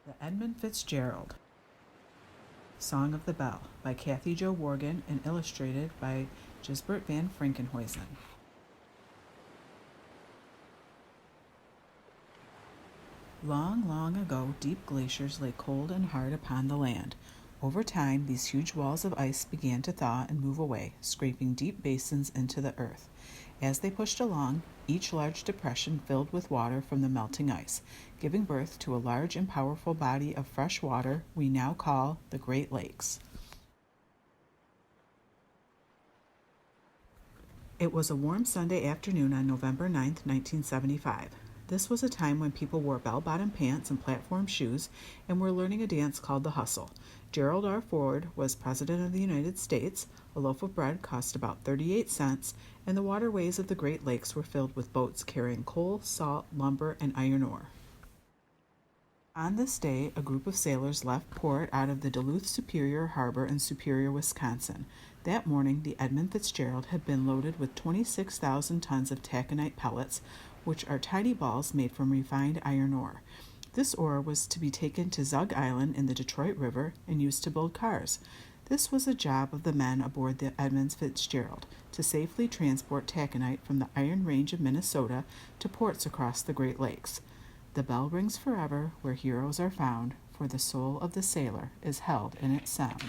The Edmund Fitzgerald. Song of the Bell by Kathy Jo Wargin and illustrated by Gijsbert van Frankenhuyzen. Long, long ago, deep glaciers lay cold and hard upon the land. Over time, these huge walls of ice began to thaw and move away, scraping deep basins into the earth. As they pushed along, each large depression filled with water from the melting ice, giving birth to a large and powerful body of fresh water we now call the Great Lakes. It was a warm Sunday afternoon on November 9th, 1975. This was a time when people wore bell-bottom pants and platform shoes and were learning a dance called the hustle. Gerald R. Ford was President of the United States, a loaf of bread cost about 38 cents, and the waterways of the Great Lakes were filled with boats carrying coal, salt, lumber, and iron ore. On this day, a group of sailors left port out of the Duluth Superior Harbor in Superior, Wisconsin. That morning, the Edmund Fitzgerald had been loaded with 26,000 tons of taconite pellets, which are tiny balls made from refined iron ore. This ore was to be taken to Zug Island in the Detroit River and used to build cars. This was a job of the men aboard the Edmund Fitzgerald, to safely transport taconite from the Iron Range of Minnesota to ports across the Great Lakes. The bell rings forever where heroes are found, for the soul of the sailor is held in its sound.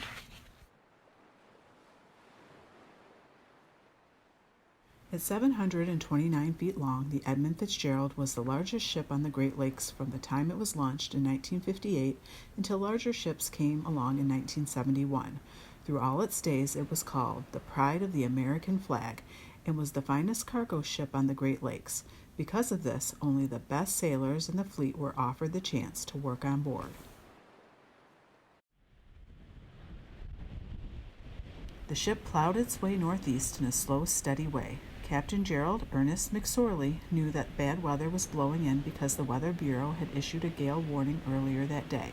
At 729 feet long, the Edmund Fitzgerald was the largest ship on the Great Lakes from the time it was launched in 1958 until larger ships came along in 1971. Through all its days, it was called the Pride of the American Flag and was the finest cargo ship on the Great Lakes. Because of this, only the best sailors in the fleet were offered the chance to work on board. The ship plowed its way northeast in a slow, steady way. Captain Gerald Ernest McSorley knew that bad weather was blowing in because the Weather Bureau had issued a gale warning earlier that day.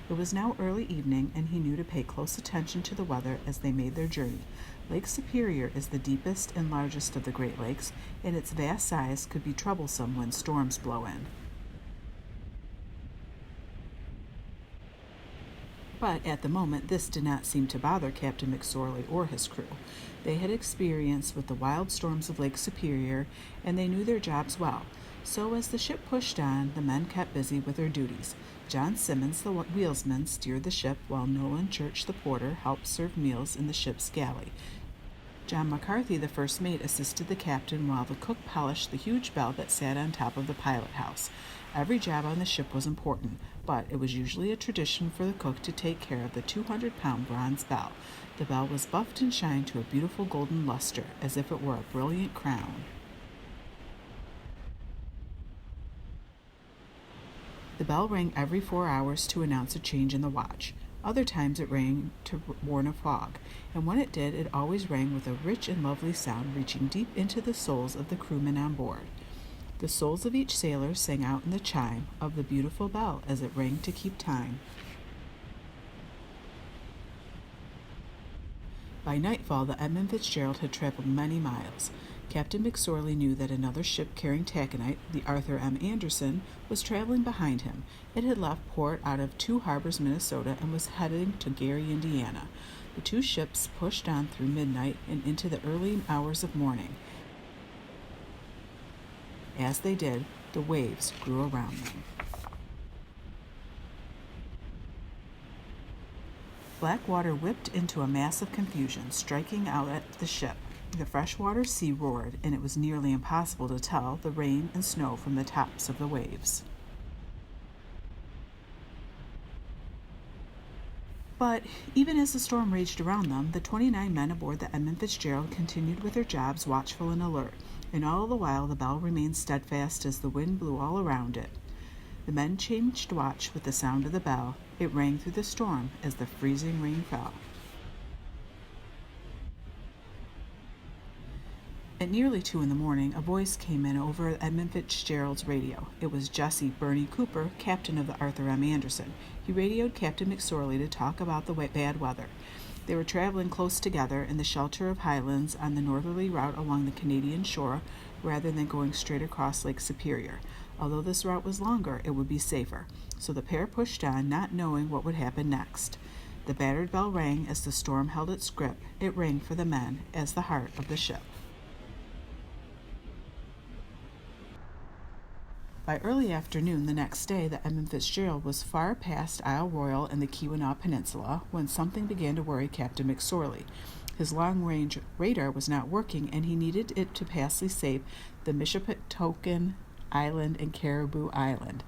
It was now early evening, and he knew to pay close attention to the weather as they made their journey. Lake Superior is the deepest and largest of the Great Lakes, and its vast size could be troublesome when storms blow in. But at the moment, this did not seem to bother Captain McSorley or his crew. They had experience with the wild storms of Lake Superior, and they knew their jobs well. So as the ship pushed on, the men kept busy with their duties. John Simmons, the wheelsman, steered the ship, while Nolan Church, the porter, helped serve meals in the ship's galley. John McCarthy, the first mate, assisted the captain while the cook polished the huge bell that sat on top of the pilot house. Every job on the ship was important, but it was usually a tradition for the cook to take care of the 200-pound bronze bell. The bell was buffed and shined to a beautiful golden luster, as if it were a brilliant crown. The bell rang every 4 hours to announce a change in the watch. Other times it rang to warn of fog, and when it did, it always rang with a rich and lovely sound reaching deep into the souls of the crewmen on board. The souls of each sailor sang out in the chime of the beautiful bell as it rang to keep time. By nightfall, the Edmund Fitzgerald had traveled many miles. Captain McSorley knew that another ship carrying taconite, the Arthur M. Anderson, was traveling behind him. It had left port out of Two Harbors, Minnesota, and was heading to Gary, Indiana. The two ships pushed on through midnight and into the early hours of morning. As they did, the waves grew around them. Black water whipped into a mass of confusion, striking out at the ship. The freshwater sea roared, and it was nearly impossible to tell the rain and snow from the tops of the waves. But even as the storm raged around them, the 29 men aboard the Edmund Fitzgerald continued with their jobs, watchful and alert, and all the while the bell remained steadfast as the wind blew all around it. The men changed watch with the sound of the bell. It rang through the storm as the freezing rain fell. At nearly 2 in the morning, a voice came in over Edmund Fitzgerald's radio. It was Jesse "Bernie" Cooper, captain of the Arthur M. Anderson. He radioed Captain McSorley to talk about the bad weather. They were traveling close together in the shelter of highlands on the northerly route along the Canadian shore rather than going straight across Lake Superior. Although this route was longer, it would be safer. So the pair pushed on, not knowing what would happen next. The battered bell rang as the storm held its grip. It rang for the men as the heart of the ship. By early afternoon the next day, the Edmund Fitzgerald was far past Isle Royale and the Keweenaw Peninsula when something began to worry Captain McSorley. His long-range radar was not working, and he needed it to passively save the Michipicoten Island and Caribou Island.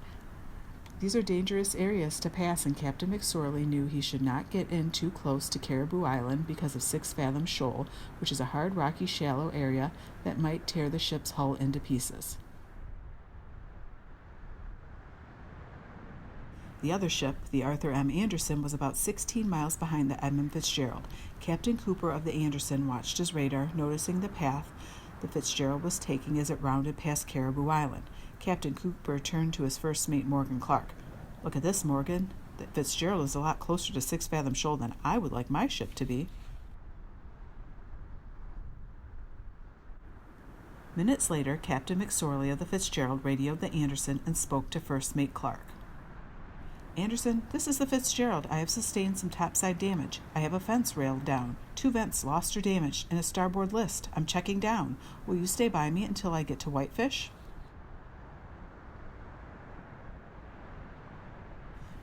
These are dangerous areas to pass, and Captain McSorley knew he should not get in too close to Caribou Island because of 6 Fathom Shoal, which is a hard, rocky, shallow area that might tear the ship's hull into pieces. The other ship, the Arthur M. Anderson, was about 16 miles behind the Edmund Fitzgerald. Captain Cooper of the Anderson watched his radar, noticing the path the Fitzgerald was taking as it rounded past Caribou Island. Captain Cooper turned to his first mate, Morgan Clark. "Look at this, Morgan. The Fitzgerald is a lot closer to 6 Fathom Shoal than I would like my ship to be." Minutes later, Captain McSorley of the Fitzgerald radioed the Anderson and spoke to First Mate Clark. "Anderson, this is the Fitzgerald. I have sustained some topside damage. I have a fence railed down, 2 vents lost or damaged, and a starboard list. I'm checking down. Will you stay by me until I get to Whitefish?"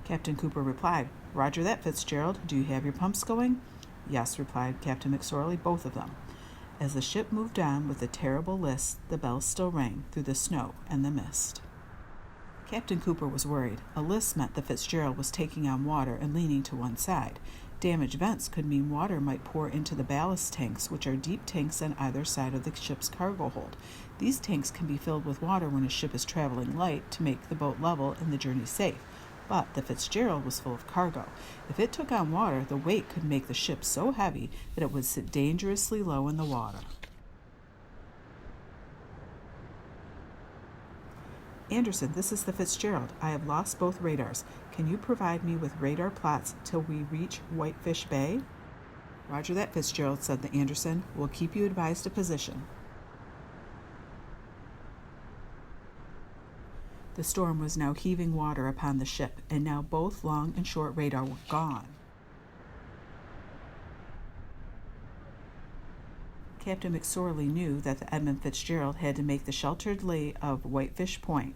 Captain Cooper replied, "Roger that, Fitzgerald. Do you have your pumps going?" "Yes," replied Captain McSorley, "both of them." As the ship moved on with the terrible list, the bells still rang through the snow and the mist. Captain Cooper was worried. A list meant the Fitzgerald was taking on water and leaning to one side. Damaged vents could mean water might pour into the ballast tanks, which are deep tanks on either side of the ship's cargo hold. These tanks can be filled with water when a ship is traveling light to make the boat level and the journey safe. But the Fitzgerald was full of cargo. If it took on water, the weight could make the ship so heavy that it would sit dangerously low in the water. "Anderson, this is the Fitzgerald. I have lost both radars. Can you provide me with radar plots till we reach Whitefish Bay?" "Roger that, Fitzgerald," said the Anderson. "We'll keep you advised of position." The storm was now heaving water upon the ship, and now both long and short radar were gone. Captain McSorley knew that the Edmund Fitzgerald had to make the sheltered lee of Whitefish Point.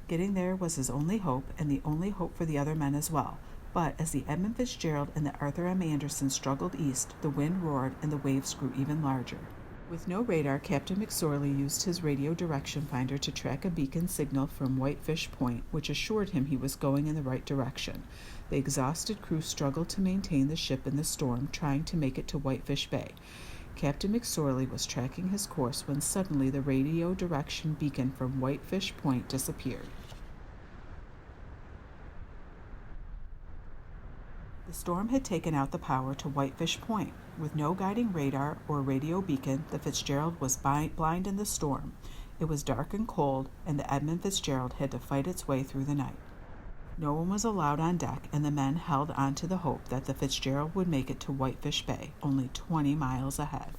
Getting there was his only hope, and the only hope for the other men as well. But as the Edmund Fitzgerald and the Arthur M. Anderson struggled east, the wind roared and the waves grew even larger. With no radar, Captain McSorley used his radio direction finder to track a beacon signal from Whitefish Point, which assured him he was going in the right direction. The exhausted crew struggled to maintain the ship in the storm, trying to make it to Whitefish Bay. Captain McSorley was tracking his course when suddenly the radio direction beacon from Whitefish Point disappeared. The storm had taken out the power to Whitefish Point. With no guiding radar or radio beacon, the Fitzgerald was blind in the storm. It was dark and cold, and the Edmund Fitzgerald had to fight its way through the night. No one was allowed on deck, and the men held on to the hope that the Fitzgerald would make it to Whitefish Bay, only 20 miles ahead.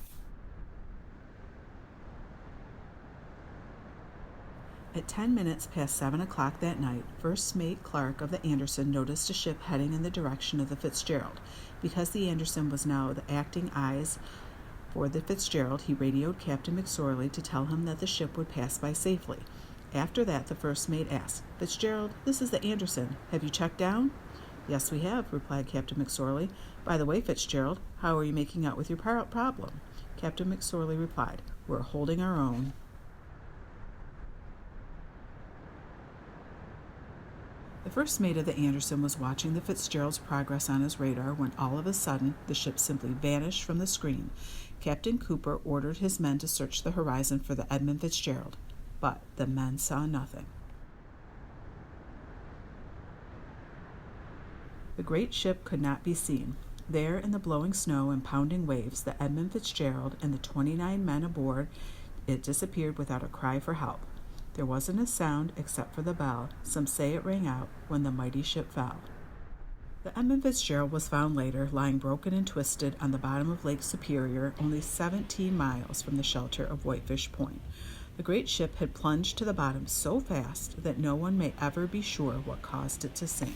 At 10 minutes past 7 o'clock that night, First Mate Clark of the Anderson noticed a ship heading in the direction of the Fitzgerald. Because the Anderson was now the acting eyes for the Fitzgerald, he radioed Captain McSorley to tell him that the ship would pass by safely. After that, the first mate asked, "Fitzgerald, this is the Anderson. Have you checked down?" "Yes, we have," replied Captain McSorley. "By the way, Fitzgerald, how are you making out with your problem?" Captain McSorley replied, "We're holding our own." The first mate of the Anderson was watching the Fitzgerald's progress on his radar when all of a sudden the ship simply vanished from the screen. Captain Cooper ordered his men to search the horizon for the Edmund Fitzgerald, but the men saw nothing. The great ship could not be seen. There in the blowing snow and pounding waves, the Edmund Fitzgerald and the 29 men aboard it disappeared without a cry for help. There wasn't a sound except for the bell. Some say it rang out when the mighty ship fell. The Edmund Fitzgerald was found later, lying broken and twisted on the bottom of Lake Superior, only 17 miles from the shelter of Whitefish Point. The great ship had plunged to the bottom so fast that no one may ever be sure what caused it to sink.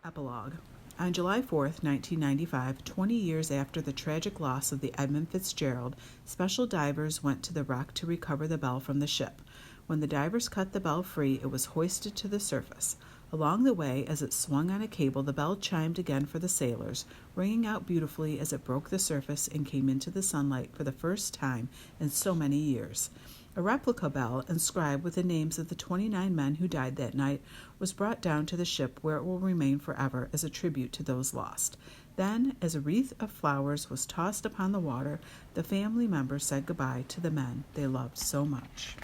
Epilogue. On July 4th, 1995, 20 years after the tragic loss of the Edmund Fitzgerald, special divers went to the wreck to recover the bell from the ship. When the divers cut the bell free, it was hoisted to the surface. Along the way, as it swung on a cable, the bell chimed again for the sailors, ringing out beautifully as it broke the surface and came into the sunlight for the first time in so many years. A replica bell, inscribed with the names of the 29 men who died that night, was brought down to the ship, where it will remain forever as a tribute to those lost. Then, as a wreath of flowers was tossed upon the water, the family members said goodbye to the men they loved so much.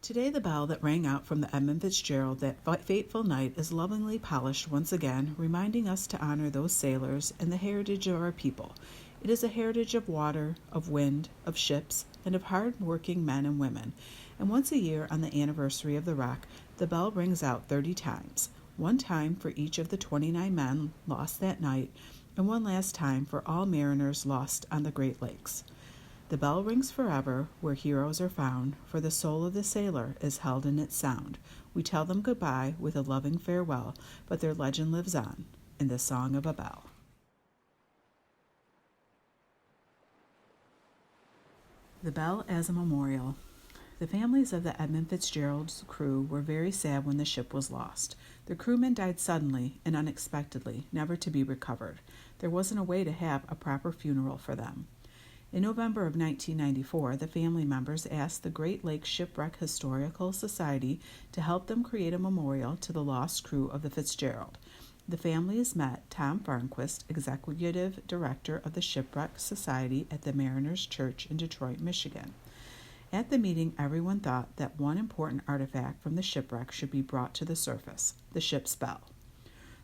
Today, the bell that rang out from the Edmund Fitzgerald that fateful night is lovingly polished once again, reminding us to honor those sailors and the heritage of our people. It is a heritage of water, of wind, of ships, and of hard-working men and women. And once a year, on the anniversary of the wreck, the bell rings out 30 times, one time for each of the 29 men lost that night, and one last time for all mariners lost on the Great Lakes. The bell rings forever where heroes are found, for the soul of the sailor is held in its sound. We tell them goodbye with a loving farewell, but their legend lives on in the song of a bell. The bell as a memorial. The families of the Edmund Fitzgerald's crew were very sad when the ship was lost. Their crewmen died suddenly and unexpectedly, never to be recovered. There wasn't a way to have a proper funeral for them. In November of 1994, the family members asked the Great Lakes Shipwreck Historical Society to help them create a memorial to the lost crew of the Fitzgerald. The families met Tom Farnquist, Executive Director of the Shipwreck Society at the Mariners Church in Detroit, Michigan. At the meeting, everyone thought that one important artifact from the shipwreck should be brought to the surface, the ship's bell.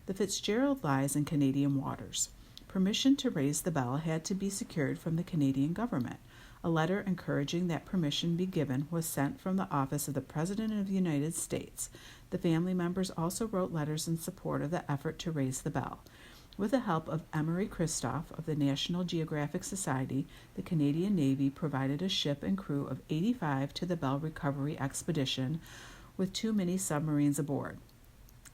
The Fitzgerald lies in Canadian waters. Permission to raise the bell had to be secured from the Canadian government. A letter encouraging that permission be given was sent from the office of the President of the United States. The family members also wrote letters in support of the effort to raise the bell. With the help of Emery Christoph of the National Geographic Society, the Canadian Navy provided a ship and crew of 85 to the bell recovery expedition with 2 mini-submarines aboard.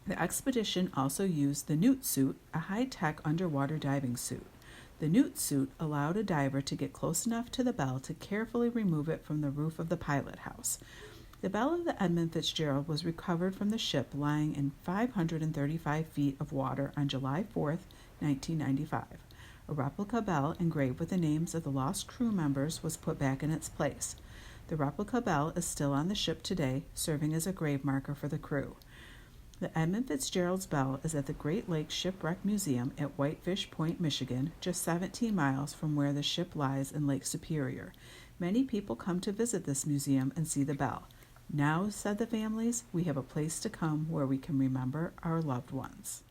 The expedition also used the Newt suit, a high-tech underwater diving suit. The Newt suit allowed a diver to get close enough to the bell to carefully remove it from the roof of the pilot house. The bell of the Edmund Fitzgerald was recovered from the ship lying in 535 feet of water on July 4, 1995. A replica bell engraved with the names of the lost crew members was put back in its place. The replica bell is still on the ship today, serving as a grave marker for the crew. The Edmund Fitzgerald's bell is at the Great Lakes Shipwreck Museum at Whitefish Point, Michigan, just 17 miles from where the ship lies in Lake Superior. Many people come to visit this museum and see the bell. Now, said the families, we have a place to come where we can remember our loved ones.